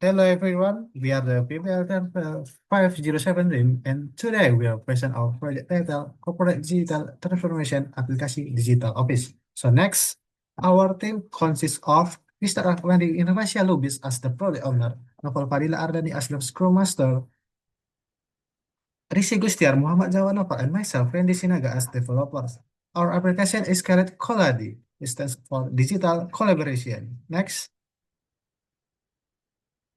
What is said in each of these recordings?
Hello everyone, we are the PPL 507 team, and today we are present our project title Corporate Digital Transformation Application Digital Office. So next, our team consists of Mr. Afwandi Indonesia Lubis as the project owner, Novel Fadila Ardani as the Scrum Master, Rishi Gustiar, Muhammad Jawanova, and myself, Randy Sinaga as developers. Our application is called Colladi, which stands for Digital Collaboration. Next.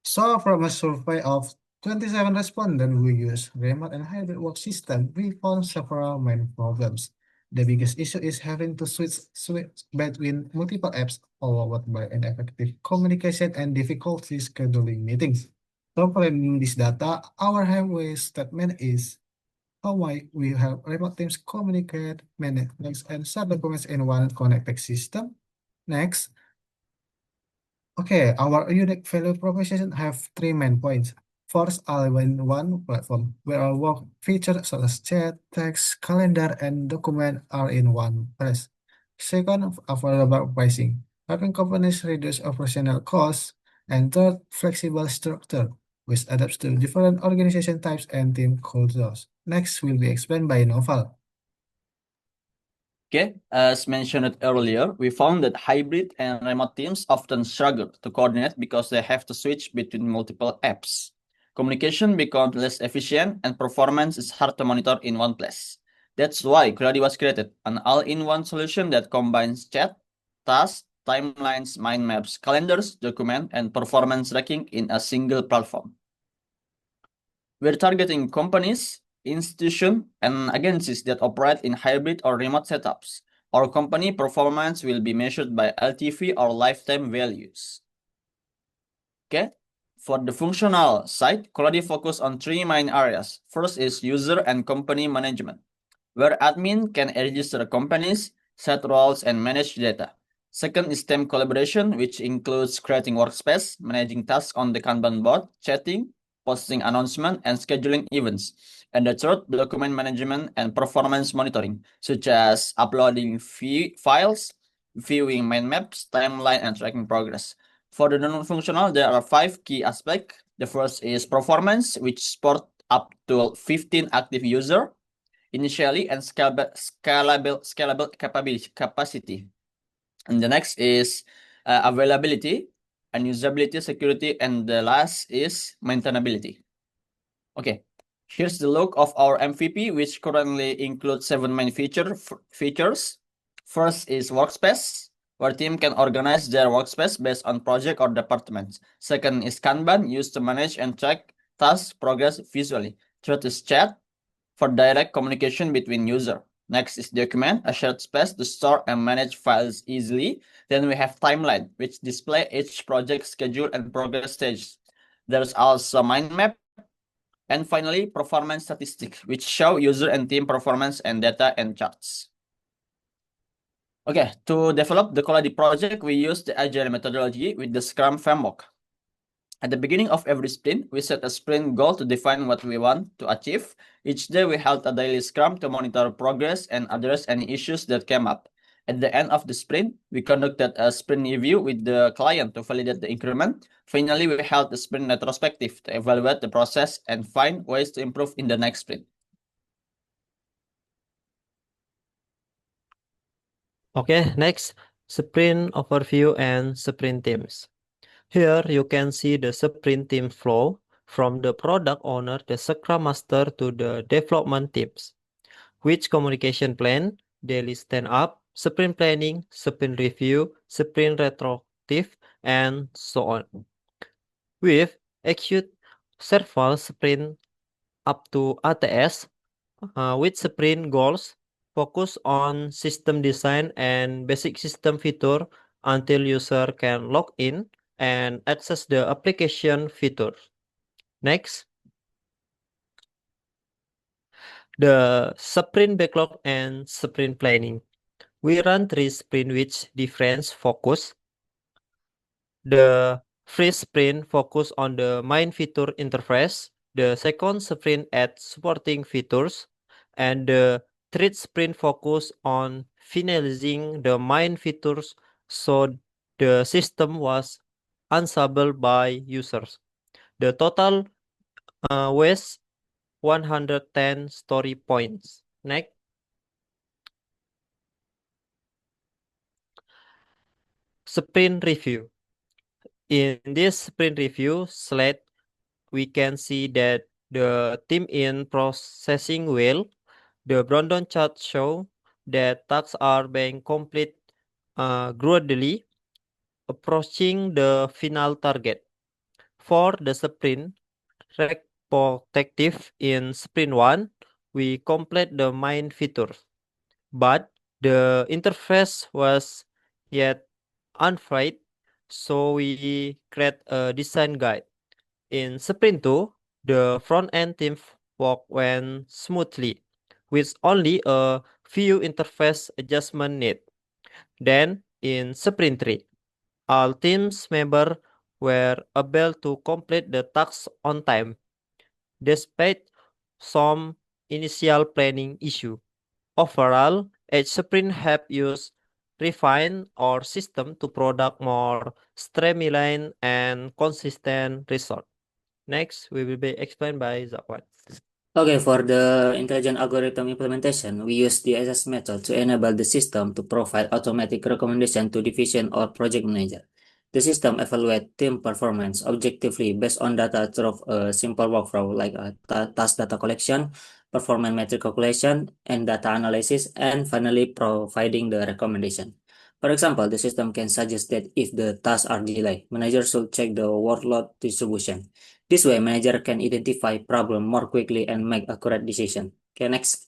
So, from a survey of 27 respondents who use remote and hybrid work system, we found several main problems. The biggest issue is having to switch between multiple apps, followed by ineffective communication and difficulty scheduling meetings. So, from this data, our highway statement is how we have remote teams communicate, manage links, and share documents in one connected system. Next, okay, our unique value proposition have three main points. First, all-in-one platform, where our work features such as chat, text, calendar, and document are in one place. Second, affordable pricing, helping companies reduce operational costs. And third, flexible structure, which adapts to different organization types and team cultures. Next will be explained by Noval. Okay, as mentioned earlier, we found that hybrid and remote teams often struggle to coordinate because they have to switch between multiple apps. Communication becomes less efficient and performance is hard to monitor in one place. That's why Clarity was created, an all-in-one solution that combines chat, tasks, timelines, mind maps, calendars, document, and performance tracking in a single platform. We're targeting companies, institutions, and agencies that operate in hybrid or remote setups. Our company performance will be measured by LTV or lifetime values. Okay, for the functional side, Clarity focus on three main areas. First is user and company management, where admin can register companies, set roles, and manage data. Second is team collaboration, which includes creating workspace, managing tasks on the Kanban board, chatting, posting announcements, and scheduling events. And the third, document management and performance monitoring, such as uploading files, viewing mind maps, timeline, and tracking progress. For the non-functional, there are 5 key aspects. The first is performance, which support up to 15 active users initially and scalable capacity. And the next is availability and usability, security, and the last is maintainability. Okay, here's the look of our MVP, which currently includes 7 main features. First is workspace, where team can organize their workspace based on project or departments. Second is Kanban, used to manage and track task progress visually. Third is chat, for direct communication between user. Next is document, a shared space to store and manage files easily. Then we have timeline, which display each project schedule and progress stage. There's also mind map. And finally, performance statistics, which show user and team performance and data and charts. Okay, to develop the quality project, we use the agile methodology with the Scrum framework. At the beginning of every sprint, we set a sprint goal to define what we want to achieve. Each day, we held a daily scrum to monitor progress and address any issues that came up. At the end of the sprint, we conducted a sprint review with the client to validate the increment. Finally, we held a sprint retrospective to evaluate the process and find ways to improve in the next sprint. Okay, next, sprint overview and sprint teams. Here you can see the sprint team flow from the product owner, the Scrum Master, to the development teams. Which communication plan, daily stand-up, sprint planning, sprint review, sprint retroactive, and so on. With execute several sprint up to ATS, with sprint goals, focus on system design and basic system feature until user can log in and access the application features. Next, the sprint backlog and sprint planning. We run 3 sprints with different focus. The first sprint focus on the main feature interface. The second sprint adds supporting features. And the third sprint focus on finalizing the main features so the system was usable by users. The total was 110 story points. Next. Sprint review. In this sprint review slide, we can see that the team in processing well. The Brandon chart show that tasks are being complete gradually, approaching the final target. For the sprint retrospective in sprint 1, we complete the main features, but the interface was yet unfit, so we create a design guide. In sprint 2, the front-end team work went smoothly, with only a few interface adjustment needed. Then, in sprint 3, all teams members were able to complete the tasks on time, despite some initial planning issue. Overall, each sprint help use refine our system to product more streamlined and consistent result. Next, we will be explained by Zakwan. Okay, for the intelligent algorithm implementation, we use the DSS method to enable the system to provide automatic recommendation to division or project manager. The system evaluates team performance objectively based on data through a simple workflow like task data collection, performance metric calculation, and data analysis, and finally providing the recommendation. For example, the system can suggest that if the tasks are delayed, manager should check the workload distribution. This way, manager can identify problem more quickly and make accurate decision. Okay, next.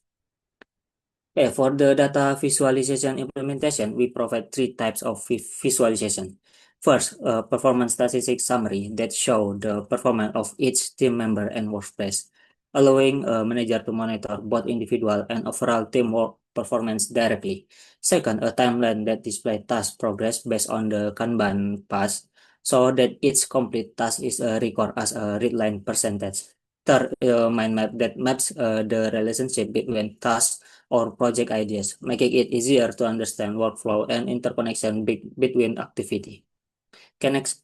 Okay, for the data visualization implementation, we provide three types of visualization. First, performance statistics summary that show the performance of each team member and workspace, allowing a manager to monitor both individual and overall teamwork performance directly. Second, a timeline that displays task progress based on the Kanban path, so that each complete task is recorded as a read line percentage. Third, mind map that maps the relationship between tasks or project ideas, making it easier to understand workflow and interconnection between activity. Okay, next.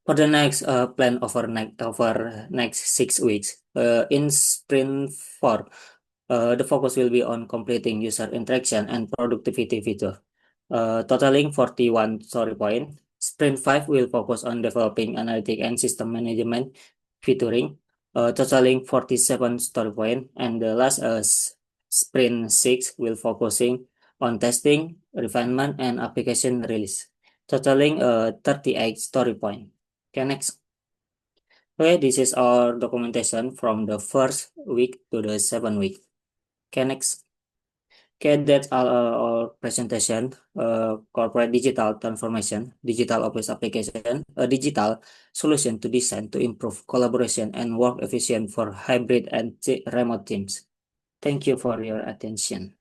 For the next plan over next 6 weeks, in sprint 4, the focus will be on completing user interaction and productivity feature, totaling 41 story point. Sprint 5 will focus on developing analytic and system management featuring, totaling 47 story point, and the last sprint 6 will focusing on testing, refinement, and application release, totaling 38 story point. Okay, next. Okay, this is our documentation from the first week to the 7th week. Okay, next. Okay, that's our presentation. Corporate digital transformation, digital office application, a digital solution to design to improve collaboration and work efficient for hybrid and remote teams. Thank you for your attention.